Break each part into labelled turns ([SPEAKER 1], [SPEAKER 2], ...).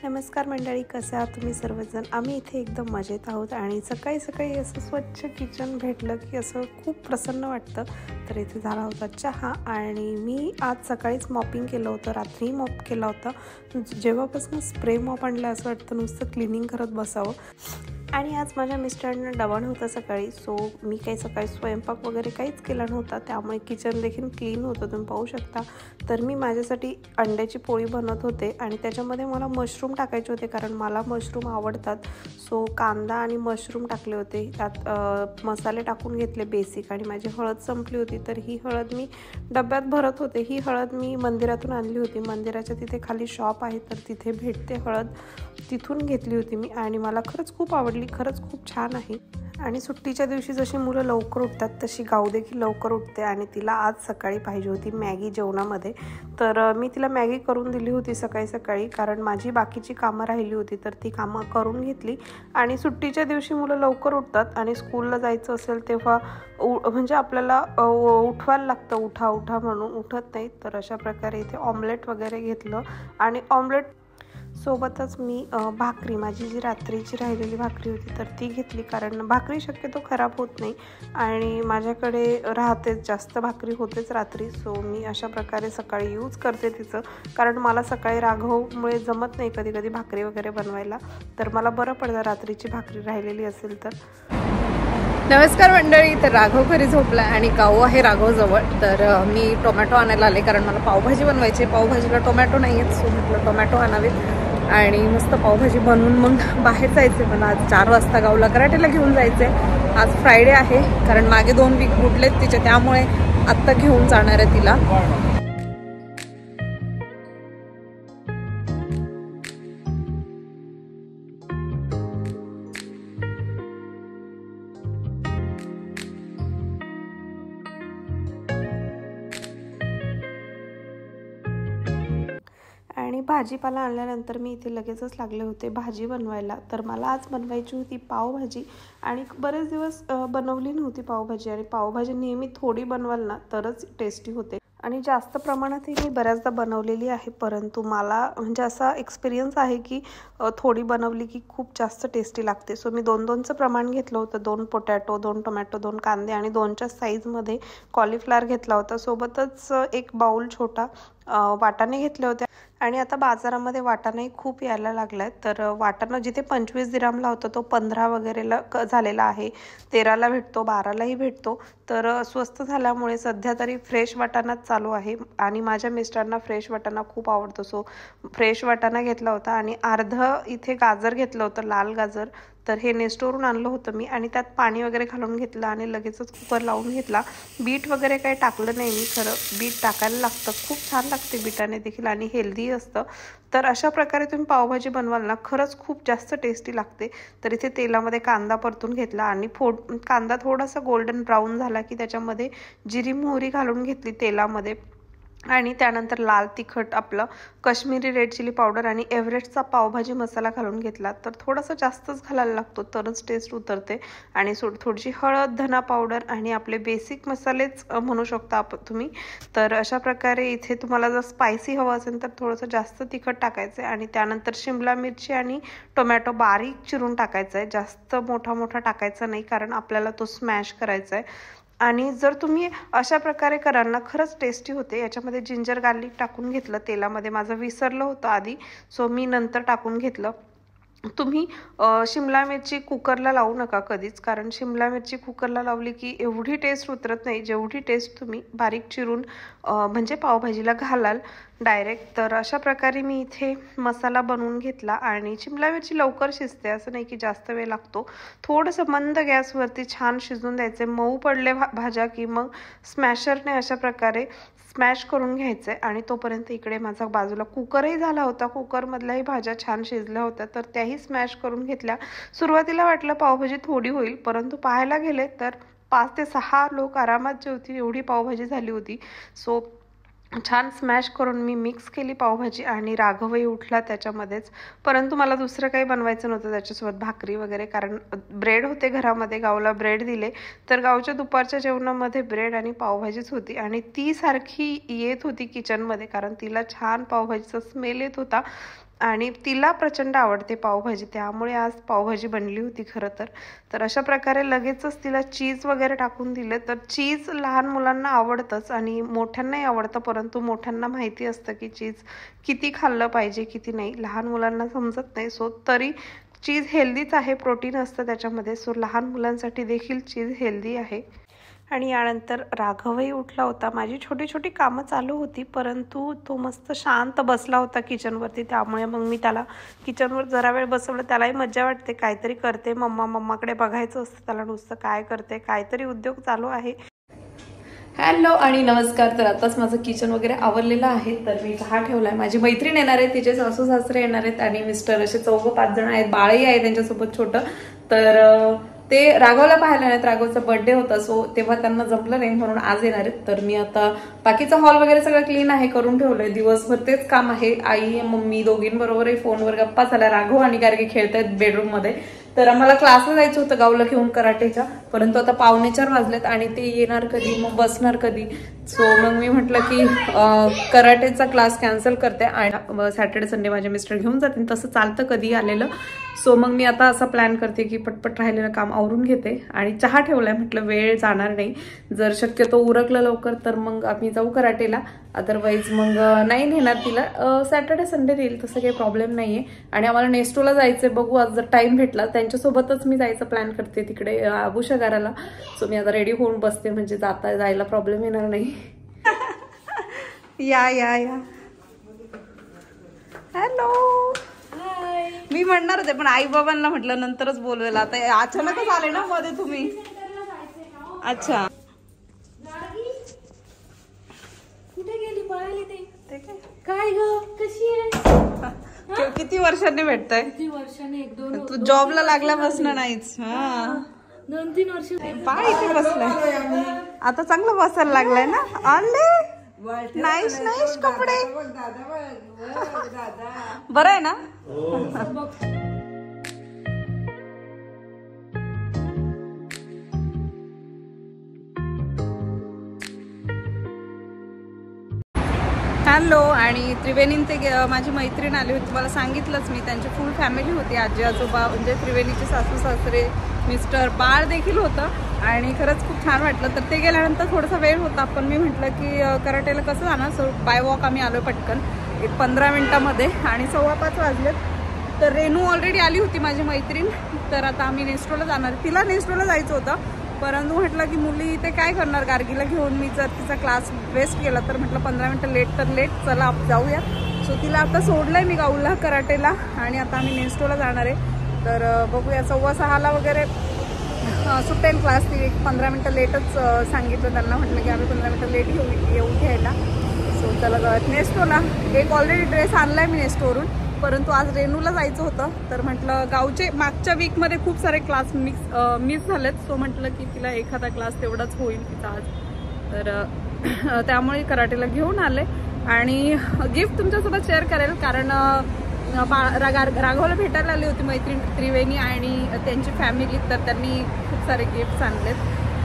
[SPEAKER 1] नमस्कार मंडळी, कसे आहात तुम्ही सर्वजण? आम्ही इथे एकदम मजेत आहोत आणि सकाळी सकाळी असं स्वच्छ किचन भेटलं की असं खूप प्रसन्न वाटतं. तर इथे झाला होता चहा आणि मी आज सकाळीच मॉपिंग केलं होतं, रात्री मॉप केला होता. जेव्हापासून स्प्रे मॉप आणला असं वाटतं नुसतं क्लिनिंग करत बसावं. आणि आज माझ्या मिस्टरांना डबा नव्हता सकाळी, सो मी काही सकाळी स्वयंपाक वगैरे काहीच केला नव्हता, त्यामुळे किचन देखील क्लीन होतं, तुम्ही पाहू शकता. तर मी माझ्यासाठी अंड्याची पोळी बनवत होते आणि त्याच्यामध्ये मला मशरूम टाकायचे होते कारण मला मशरूम आवडतात. सो कांदा आणि मशरूम टाकले होते, त्यात मसाले टाकून घेतले बेसिक. आणि माझी हळद संपली होती, तर ही हळद मी डब्यात भरत होते. ही हळद मी मंदिरातून आणली होती, मंदिराच्या तिथे खाली शॉप आहे तर तिथे भेटते हळद, तिथून घेतली होती मी आणि मला खरंच खूप आवडली, खरंच खूप छान आहे. आणि सुट्टीच्या दिवशी जशी मुलं लवकर उठतात तशी गाऊ देखील लवकर उठते आणि तिला आज सकाळी पाहिजे होती मॅगी जेवणामध्ये. तर मी तिला मॅगी करून दिली होती सकाळी सकाळी, कारण माझी बाकीची कामं राहिली होती तर ती कामं करून घेतली. आणि सुट्टीच्या दिवशी मुलं लवकर उठतात आणि स्कूलला जायचं असेल तेव्हा म्हणजे आपल्याला उठवायला लागतं, उठा उठा म्हणून, उठत नाही. तर अशा प्रकारे इथे ऑमलेट वगैरे घेतलं आणि ऑमलेट सोबतच मी भाकरी, माझी जी रात्रीची राहिलेली भाकरी होती तर ती घेतली, कारण भाकरी शक्यतो खराब होत नाही आणि माझ्याकडे राहतेच, जास्त भाकरी होतेच रात्री. सो मी अशा प्रकारे सकाळी यूज करते तिचं, कारण मला सकाळी राघवमुळे जमत नाही कधी कधी भाकरी वगैरे बनवायला, तर मला बरं पडतं रात्रीची भाकरी राहिलेली असेल तर.
[SPEAKER 2] नमस्कार मंडळी, तर राघव घरी झोपला आणि गाऊ आहे राघवजवळ. तर मी टोमॅटो आणायला आले कारण मला पावभाजी बनवायची. पावभाजीला टोमॅटो नाही आहेत, सो म्हटलं टोमॅटो आणावेत आणि मस्त पावभाजी बनवून मग बाहेर जायचे. मला आज 4 वाजता गाऊला कराटेला घेऊन जायचे. आज फ्रायडे आहे, कारण मागे 2 वीक बुडलेत तिचे, त्यामुळे आत्ता घेऊन जाणार आहे तिला.
[SPEAKER 1] आणि भाजीपाला आणल्यानंतर मी इथे लगेचच लागले होते भाजी बनवायला. तर मला आज बनवायची होती पावभाजी आणि बरेच दिवस बनवली नव्हती पावभाजी. आणि पावभाजी नेहमी थोडी बनवाल ना तरच टेस्टी होते आणि जास्त प्रमाणातही मी बऱ्याचदा बनवलेली आहे, परंतु मला म्हणजे असा एक्सपिरियन्स आहे की थोडी बनवली की खूप जास्त टेस्टी लागते. सो मी 2-2चं प्रमाण घेतलं होतं, 2 पोटॅटो, 2 टोमॅटो, 2 कांदे आणि 2च्या साईजमध्ये कॉलीफ्लावर घेतला होता. सोबतच 1 बाउल छोटा वाटाणे घेतले होते. आणि आता बाजारामध्ये वाटाणाही खूप यायला लागला आहे, तर वाटाणा जिथे 25 दिरामला होता तो 15 वगैरेला झालेला आहे, 13ला भेटतो, 12लाही भेटतो. तर स्वस्त झाल्यामुळे सध्या तरी फ्रेश वाटाणाच चालू आहे आणि माझ्या मिस्टरांना फ्रेश वाटाणा खूप आवडतो. सो फ्रेश वाटाणा घेतला होता आणि अर्धं इथे गाजर घेतलं होतं, लाल गाजर. तर हे नेस्टोरून आणलं होतं मी आणि त्यात पाणी वगैरे घालून घेतलं आणि लगेचच कुकर लावून घेतला. बीट वगैरे काही टाकलं नाही मी, खरं बीट टाकायला लागतं, खूप छान लागते बीटाने देखील आणि हेल्दी असतं. तर अशा प्रकारे तुम्ही पावभाजी बनवाल ना खरंच खूप जास्त टेस्टी लागते. तर इथे तेलामध्ये कांदा परतून घेतला आणि कांदा थोडासा गोल्डन ब्राऊन झाला की त्याच्यामध्ये जिरी मोहरी घालून घेतली तेलामध्ये आणि त्यानंतर लाल तिखट, आपलं काश्मीरी रेड चिली पावडर आणि एव्हरेस्टचा पावभाजी मसाला घालून घेतला. तर थोडासा जास्तच घालायला लागतो तरच टेस्ट उतरते. आणि थोडीशी हळद, धना पावडर आणि आपले बेसिक मसालेच म्हणू शकता तुम्ही. तर अशा प्रकारे इथे तुम्हाला जर स्पायसी हवं असेल तर थोडंसं जास्त तिखट टाकायचं आहे आणि त्यानंतर शिमला मिरची आणि टोमॅटो बारीक चिरून टाकायचं आहे, जास्त मोठा मोठा टाकायचा नाही कारण आपल्याला तो स्मॅश करायचा आहे. आणि जर तुम्ही अशा प्रकारे कराल ना खरंच टेस्टी होते. याच्यामध्ये जिंजर गार्लिक टाकून घेतलं तेलामध्ये, माझं विसरलं होतं आधी, सो मी नंतर टाकून घेतलं. तुम्ही शिमला मिरची कुकरला लावू नका कधीच, कारण शिमला मिरची कुकरला लावली की एवढी टेस्ट उतरत नाही जेवढी टेस्ट तुम्ही बारीक चिरून म्हणजे पावभाजीला घालाल डायरेक्ट. तर अशा प्रकारे मी इथे मसाला बनवून घेतला आणि शिमला मिरची लवकर शिजते, असं नाही की जास्त वेळ लागतो. थोडंसं मंद गॅसवरती छान शिजून द्यायचे. मऊ पडले भाज्या की मग स्मॅशरने अशा प्रकारे स्मॅश करून घ्यायचं आहे. आणि तोपर्यंत इकडे माझा बाजूला कुकरही झाला होता, कुकरमधल्याही भाज्या छान शिजल्या होत्या तर त्याही स्मॅश करून घेतल्या. सुरुवातीला वाटलं पावभाजी थोडी होईल, परंतु पाहायला गेले तर 5 ते 6 लोक आरामात जेवतील एवढी पावभाजी झाली होती. सो छान स्मॅश करून मी मिक्स केली पावभाजी आणि राघवही उठला त्याच्यामध्येच. परंतु मला दुसरं काही बनवायचं नव्हतं त्याच्यासोबत भाकरी वगैरे, कारण ब्रेड होते घरामध्ये, गावला ब्रेड दिले. तर गावच्या दुपारच्या जेवणामध्ये ब्रेड आणि पावभाजीच होती आणि ती सारखी येत होती किचनमध्ये, कारण तिला छान पावभाजीचा स्मेल येत होता आणि तिला प्रचंड आवडते पावभाजी, त्यामुळे आज पावभाजी बनली होती खरं तर. तर अशा प्रकारे लगेचच तिला चीज वगैरे टाकून दिले. तर चीज लहान मुलांना आवडतंच आणि मोठ्यांनाही आवडतं, परंतु मोठ्यांना माहिती असतं की चीज किती खाल्लं पाहिजे किती नाही, लहान मुलांना समजत नाही. सो तरी चीज हेल्दीच आहे, प्रोटीन असतं त्याच्यामध्ये, सो लहान मुलांसाठी देखील चीज हेल्दी आहे. आणि यानंतर राघवही उठला होता. माझी छोटी छोटी कामं चालू होती, परंतु तो मस्त शांत बसला होता किचनवरती, त्यामुळे मग मी त्याला किचनवर जरा वेळ बसवलं. त्यालाही मज्जा वाटते, काहीतरी करते, मम्माकडे बघायचं असतं त्याला नुसतं, काय करते, काहीतरी उद्योग चालू आहे.
[SPEAKER 2] हॅलो आणि नमस्कार. तर आताच माझं किचन वगैरे आवरलेलं आहे. तर मी चहा ठेवलाय. माझी मैत्रीण येणार आहे, तिचे सासू सासरे येणार आहेत आणि मिस्टर, असे 4-5 जण आहेत. बाळही आहे त्यांच्यासोबत छोटं. तर ते राघवला पाहायला नाहीत, राघवचा बर्थडे होता, सो तेव्हा त्यांना जमलं नाही म्हणून आज येणार आहेत. तर मी आता बाकीचा हॉल वगैरे सगळं क्लीन आहे, करून ठेवलंय. दिवसभर तेच काम आहे. आई मम्मी दोघींबरोबरही फोनवर गप्पा झाल्या. राघव आणि गार्गी खेळतायत बेडरूम मध्ये. तर आम्हाला क्लासला जायचं होतं गावला घेऊन कराटेच्या, परंतु आता 3:45 वाजलेत आणि ते येणार कधी, मग बसणार कधी. सो मग मी म्हटलं की कराटेचा क्लास कॅन्सल करते आणि सॅटर्डे संडे माझे मिस्टर घेऊन जातील, तसं चालतं कधी आलेलं. सो मग मी आता असं प्लॅन करते की पटपट राहिलेलं काम आवरून घेते आणि चहा ठेवलाय, म्हटलं वेळ जाणार नाही. जर शक्यतो उरकलं लवकर तर मग आम्ही जाऊ कराटेला, अदरवाईज मग नाही नेणार तिला. सॅटर्डे संडे देईल, तसं काही प्रॉब्लेम नाहीये. आणि आम्हाला नेस्टोला जायचंय, बघू आज जर टाइम भेटला त्यांच्यासोबतच मी जायचं प्लॅन करते तिकडे आबुशगाराला. सो मी आता रेडी होऊन बसते, म्हणजे जायला प्रॉब्लेम येणार नाही. या या या हॅलो. मी म्हणणार होते पण आई बाबांना म्हटलं नंतरच बोलवेल. आता अचानकच आले ना मध्ये तुम्ही. अच्छा,
[SPEAKER 3] कुठे गेली पळाली ते काय ग, कशी आहे?
[SPEAKER 2] किती वर्षांनी भेटताय?
[SPEAKER 3] किती वर्षाने? 1-2.
[SPEAKER 2] तू जॉबला लागल्यापासून नाहीच.
[SPEAKER 3] 2-3 वर्ष.
[SPEAKER 2] बाळ इथे बसलाय, आता चांगलं बसायला लागलाय ना. आणले नाईस नाईस कपडे, बरं आहे ना. हॅलो. आणि त्रिवेणी ते माझी मैत्रीण आली होती, मला सांगितलंच मी. त्यांची फुल फॅमिली होती, आजी आजोबा, म्हणजे त्रिवेणीचे सासू सासरे, मिस्टर, बाळ देखील होतं आणि खरंच खूप छान वाटलं. तर ते गेल्यानंतर थोडासा वेळ होता, पण मी म्हटलं की कराटेला कसं जाणार, सो बाय वॉक आम्ही आलो पटकन 15 मिनिटामध्ये आणि 5:15 वाजलेत. तर रेनू ऑलरेडी आली होती माझी मैत्रीण. तर आता आम्ही नेस्टोला जाणार. तिला नेस्टोला जायचं होतं, परंतु म्हटलं की मुली इथे काय करणार गार्गीला घेऊन, मी जर तिचा क्लास वेस्ट केला तर म्हटलं 15 मिनिटं लेट तर लेट, चला जाऊया. सो तिला आता सोडलंय मी गावला कराटेला आणि आता आम्ही नेस्टोला जाणार आहे. तर बघूया, 5:15 वगैरे सुटेल क्लास. ती 15 मिनिटं लेटच सांगितलं त्यांना, म्हटलं की आम्ही 15 मिनिटं लेट येऊ घ्यायला. सो त्याला नेस्टोला एक ऑलरेडी ड्रेस आणलाय मी नेस्टोवरून, परंतु आज रेनूला जायचं होतं. तर म्हटलं गावचे मागच्या वीकमध्ये खूप सारे क्लास मिस झालेत, सो म्हटलं की तिला एखादा क्लास तेवढाच होईल तिचा आज. तर त्यामुळे कराटेला घेऊन आले आणि गिफ्ट तुमच्यासोबत शेअर करेल, कारण राघवला भेटायला आली होती मैत्रीण त्रिवेणी आणि त्यांची फॅमिली. तर त्यांनी खूप सारे गिफ्ट्स आणलेत,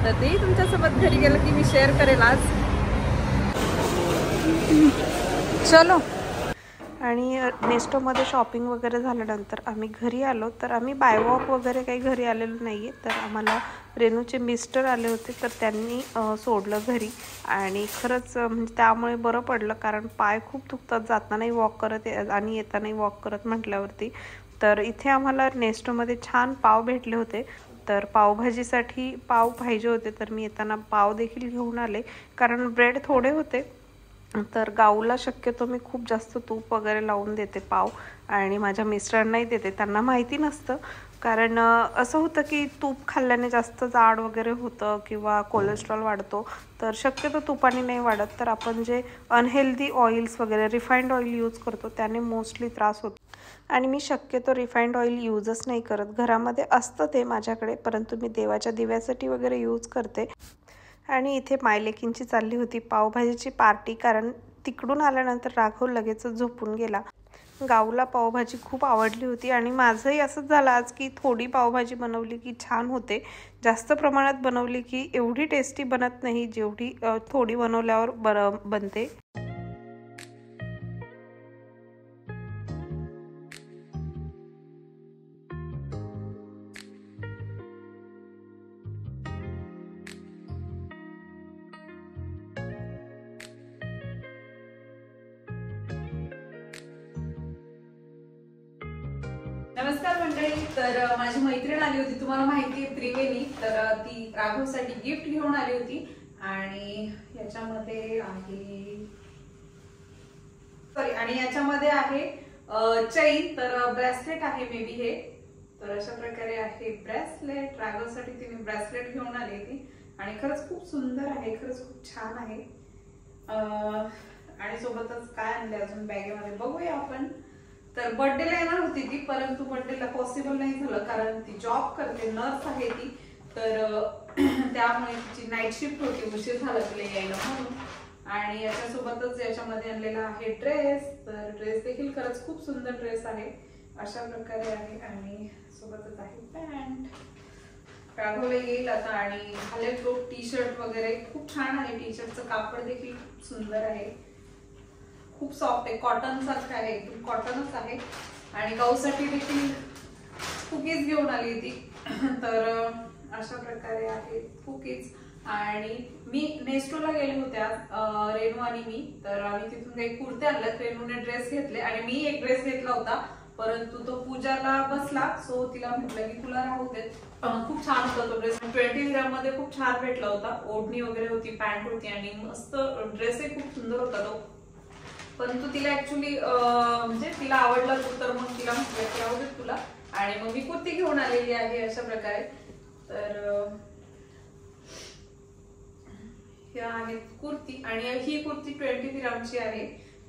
[SPEAKER 2] तर तेही तुमच्यासोबत घरी गेलं की मी शेअर करेल आज. चलो.
[SPEAKER 1] आणि नेस्टोमध्ये शॉपिंग वगैरे झाल्यानंतर आम्ही घरी आलो. तर आम्ही बाय वॉक वगैरे काही घरी आलेलो नाही आहे. तर आम्हाला रेनूचे मिस्टर आले होते, तर त्यांनी सोडलं घरी आणि खरंच म्हणजे त्यामुळे बरं पडलं, कारण पाय खूप दुखतात जातानाही वॉक करत आणि येतानाही वॉक करत म्हटल्यावरती. तर इथे आम्हाला नेस्टोमध्ये छान पाव भेटले होते. तर पावभाजीसाठी पाव पाहिजे होते, तर मी येताना पाव देखील घेऊन आले, कारण ब्रेड थोडे होते. तर गावला शक्यतो मी खूप जास्त तूप वगैरे लावून देते पाव आणि माझ्या मिस्टरांनाही देते, त्यांना माहिती नसतं. कारण असं होतं की तूप खाल्ल्याने जास्त जाड वगैरे होतं किंवा कोलेस्ट्रॉल वाढतो, तर शक्यतो तुपाने नाही वाढत. तर आपण जे अनहेल्दी ऑइल्स वगैरे रिफाइंड ऑइल यूज करतो त्याने मोस्टली त्रास होतो आणि मी शक्यतो रिफाइंड ऑइल यूजच नाही करत. घरामध्ये असतं ते माझ्याकडे, परंतु मी देवाच्या दिव्यासाठी वगैरे यूज करते. आणि इथे मायलेकींची चालली होती पावभाजीची पार्टी, कारण तिकडून आल्यानंतर राघव लगेचच झोपून गेला. गाऊला पावभाजी खूप आवडली होती आणि माझंही असंच झालं आज की थोडी पावभाजी बनवली की छान होते. जास्त प्रमाणात बनवली की एवढी टेस्टी बनत नाही जेवढी थोडी बनवल्यावर बनते.
[SPEAKER 2] नमस्कार मंडळी. तर माझी मैत्रीण आली होती, तुम्हाला माहिती आहे त्रिवेणी. तर ती राघवसाठी गिफ्ट घेऊन आली होती आणि याच्यामध्ये आहे आणि याच्यामध्ये आहे चैन. तर ब्रेसलेट आहे मे बी हे. तर अशा प्रकारे आहे ब्रेसलेट. राघवसाठी तिने ब्रेसलेट घेऊन आली होती आणि खरंच खूप सुंदर आहे, खरंच खूप छान आहे. आणि सोबतच काय आणले अजून बॅगेमध्ये बघूया आपण. तर बर्थडेला येणार होती ती, परंतु बर्थडेला पॉसिबल नाही झालं कारण ती जॉब करते, नर्स आहे ती. तर त्यामुळे तिची नाईट शिफ्ट होती, उशीर झाला तिला यायला म्हणून. आणि याच्यासोबतच याच्यामध्ये आणलेला आहे ड्रेस. तर ड्रेस देखील खरंच खूप सुंदर ड्रेस आहे, अशा प्रकारे आहे. आणि सोबतच आहे पॅन्ट. राघवला येईल आता आणि खाली तो टी शर्ट वगैरे खूप छान आहे. टी शर्टचं कापड देखील खूप सुंदर आहे, खूप सॉफ्ट आहे, कॉटन सारखं आहे, एकदम कॉटनच आहे. आणि गाऊसाठी देखील कुकीज घेऊन आली ती. तर अशा प्रकारे आहे कुकीज. आणि मी नेस्टोला गेले होते आज, रेणू आणि मी. तर आम्ही तिथून काही कुर्ते आणल्यात, रेणूने ड्रेस घेतले आणि मी एक ड्रेस घेतला होता, परंतु तो पूजाला बसला. सो तिला म्हटलं की तुला राहू देत. खूप छान होता तो ड्रेस, 20 ग्राम मध्ये खूप छान भेटला होता. ओढणी वगैरे होती, पॅन्ट होती आणि मस्त ड्रेसही खूप सुंदर होता तो. परंतु तिला ऍक्च्युली म्हणजे तिला आवडला तो, तर मग तिला म्हटलं की राहू देत तुला. आणि मग मी कुर्ती घेऊन आलेली आहे अशा प्रकारे. तर ह्या आहेत कुर्ती आणि ही कुर्ती 20 ग्रामची आहे.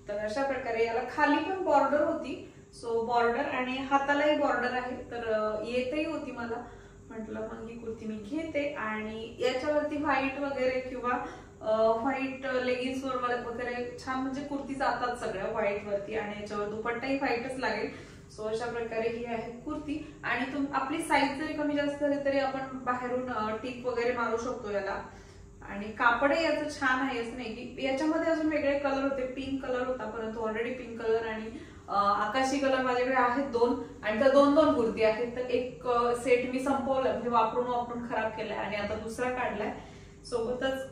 [SPEAKER 2] तर अशा प्रकारे याला खाली पण बॉर्डर होती, सो बॉर्डर आणि हातालाही बॉर्डर आहे. तर येतही होती मला, म्हटलं मग ही कुर्ती मी घेते. आणि याच्यावरती व्हाईट वगैरे किंवा व्हाईट लेगिन्स वर वगैरे छान म्हणजे कुर्ती जातात सगळ्या व्हाईट वरती. आणि याच्यावर दुपट्टाही व्हाईटच लागेल. सो अशा प्रकारे ही आहे कुर्ती. आणि आपली साईज जरी कमी जास्त झाली तरी आपण बाहेरून टिक वगैरे मारू शकतो याला. आणि कापडही याचं छान आहे, असं नाही की याच्यामध्ये अजून वेगळे कलर होते. पिंक कलर होता, परंतु ऑलरेडी पिंक कलर आणि आकाशी कलर माझ्याकडे आहेत 2. आणि त्या 2 कुर्ती आहेत. तर एक सेट मी संपवला, म्हणजे वापरून खराब केलाय आणि आता दुसरा काढलाय. सोबतच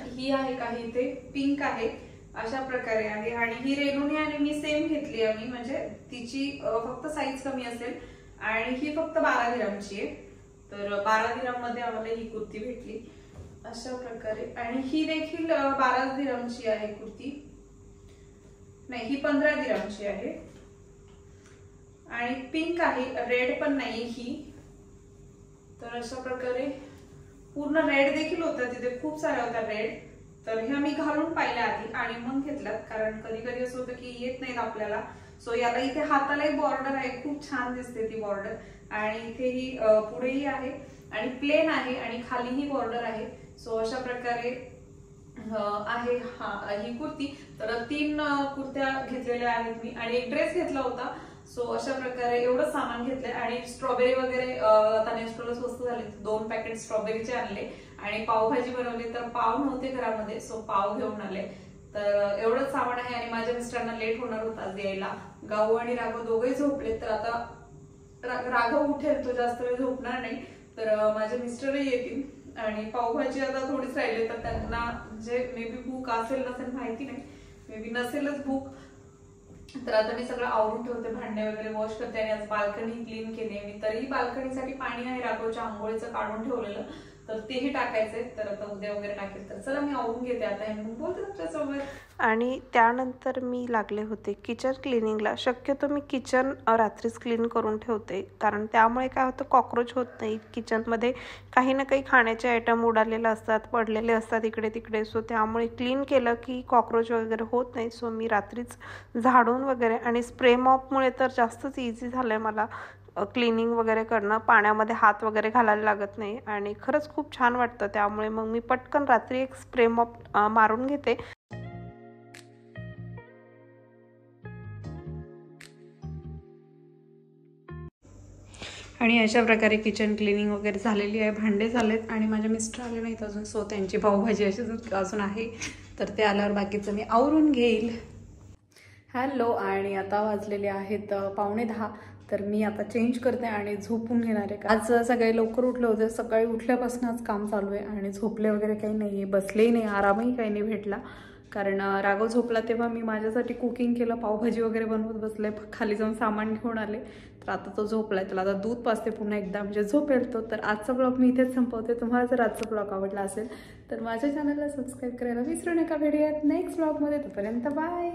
[SPEAKER 2] ही आहे काही इथे पिंक आहे, अशा प्रकारे आहे. आणि ही रेणूने आणि मी सेम घेतली आम्ही, म्हणजे तिची फक्त साईज कमी असेल आणि ही फक्त 12 ग्रामची आहे. तर 12 ग्राम मध्ये आम्हाला ही कुर्ती भेटली अशा प्रकारे. आणि ही देखील 12 ग्रामची आहे कुर्ती, नाही ही 15 ग्रामची आहे. आणि पिंक आहे, रेड पण नाही ही. तर अशा प्रकारे पूर्ण रेड देखील होता, तिथे खूप साऱ्या होत्या रेड. तर ह्या मी घालून पाहिल्या आधी आणि मग घेतल्यात, कारण कधी कधी असं होतं की येत नाहीत आपल्याला. सो याला इथे हातालाही बॉर्डर आहे, खूप छान दिसते ती बॉर्डर. आणि इथे ही पुढेही आहे आणि प्लेन आहे आणि खालीही बॉर्डर आहे. सो अशा प्रकारे आहे ही कुर्ती. तर 3 कुर्त्या घेतलेल्या आहेत मी आणि एक ड्रेस घेतला होता. सो अशा प्रकारे एवढं सामान घेतलंय. आणि स्ट्रॉबेरी वगैरे आता नेस्टोला स्वस्त झाले, 2 पॅकेट स्ट्रॉबेरीचे आणले. आणि पावभाजी बनवली, तर पाव नव्हते घरामध्ये, सो पाव घेऊन आले. तर एवढंच सामान आहे. आणि माझ्या मिस्टरांना लेट होणार होता यायला. गाऊ आणि राघव दोघेही झोपले. तर आता राघव उठेल, तो जास्त वेळ झोपणार नाही. तर माझे मिस्टरही येतील. आणि पावभाजी आता थोडीच राहिली, तर त्यांना म्हणजे मे बी भूक असेल नसेल माहिती नाही, मे बी नसेलच भूक. तर आता मी सगळं आवरून ठेवते, भांडे वगैरे वॉश करते. आणि आज बाल्कनी क्लीन केली मी. तरी बाल्कनीसाठी पाणी आहे राघवच्या आंघोळीचं काढून ठेवलेलं, तर तेही टाकायचंय. तर आता उद्या वगैरे टाकेल. तर चला मी आवरून घेते आता, बोलते तुमच्यासोबत.
[SPEAKER 1] आणि त्यानंतर मी लागले होते किचन क्लिनिंगला. शक्यतो मी किचन रात्रीच क्लीन करून ठेवते, कारण त्यामुळे काय होतं, कॉक्रोच होत नाही. किचनमध्ये काही ना काही खाण्याचे आयटम उडालेले असतात, पडलेले असतात इकडे तिकडे. सो त्यामुळे क्लीन केलं की कॉक्रोच वगैरे होत नाही. सो मी रात्रीच झाडून वगैरे, आणि स्प्रे मॉपमुळे तर जास्तच इझी झालं आहे मला क्लिनिंग वगैरे करणं. पाण्यामध्ये हात वगैरे घालायला लागत नाही आणि खरंच खूप छान वाटतं. त्यामुळे मग मी पटकन रात्री एक स्प्रे मॉप मारून घेते.
[SPEAKER 2] आणि अशा प्रकारे किचन क्लिनिंग वगैरे झालेली आहे, भांडे झालेत आणि माझे मिस्टर आले नाहीत अजून, सो त्यांची पावभाजी अजून आहे, तर ते आल्यावर बाकीचं मी आवरून घेईल. हॅलो, आणि आता वाजलेले आहेत 9:15, तर मी आता चेंज करते आणि झोपून घेणार आहे. आज सकाळी लवकर उठले होते, सकाळी उठल्यापासून आज काम चालू आहे आणि झोपले वगैरे काही नाही आहे, बसलेही नाही, आरामही काही नाही भेटला. कारण राघव झोपला तेव्हा मी माझ्यासाठी कुकिंग केलं, पावभाजी वगैरे बनवत बसले, खाली जाऊन सामान घेऊन आले. तर आता तो झोपलाय, त्याला आता दूध पाजते पुन्हा एकदा, म्हणजे झोपेल तो. तर आजचा ब्लॉग मी इथेच संपवते. तुम्हाला जर आजचा ब्लॉग आवडला असेल तर माझ्या चॅनलला सबस्क्राईब करायला विसरू नका. भेटूयात नेक्स्ट ब्लॉगमध्ये, तोपर्यंत बाय.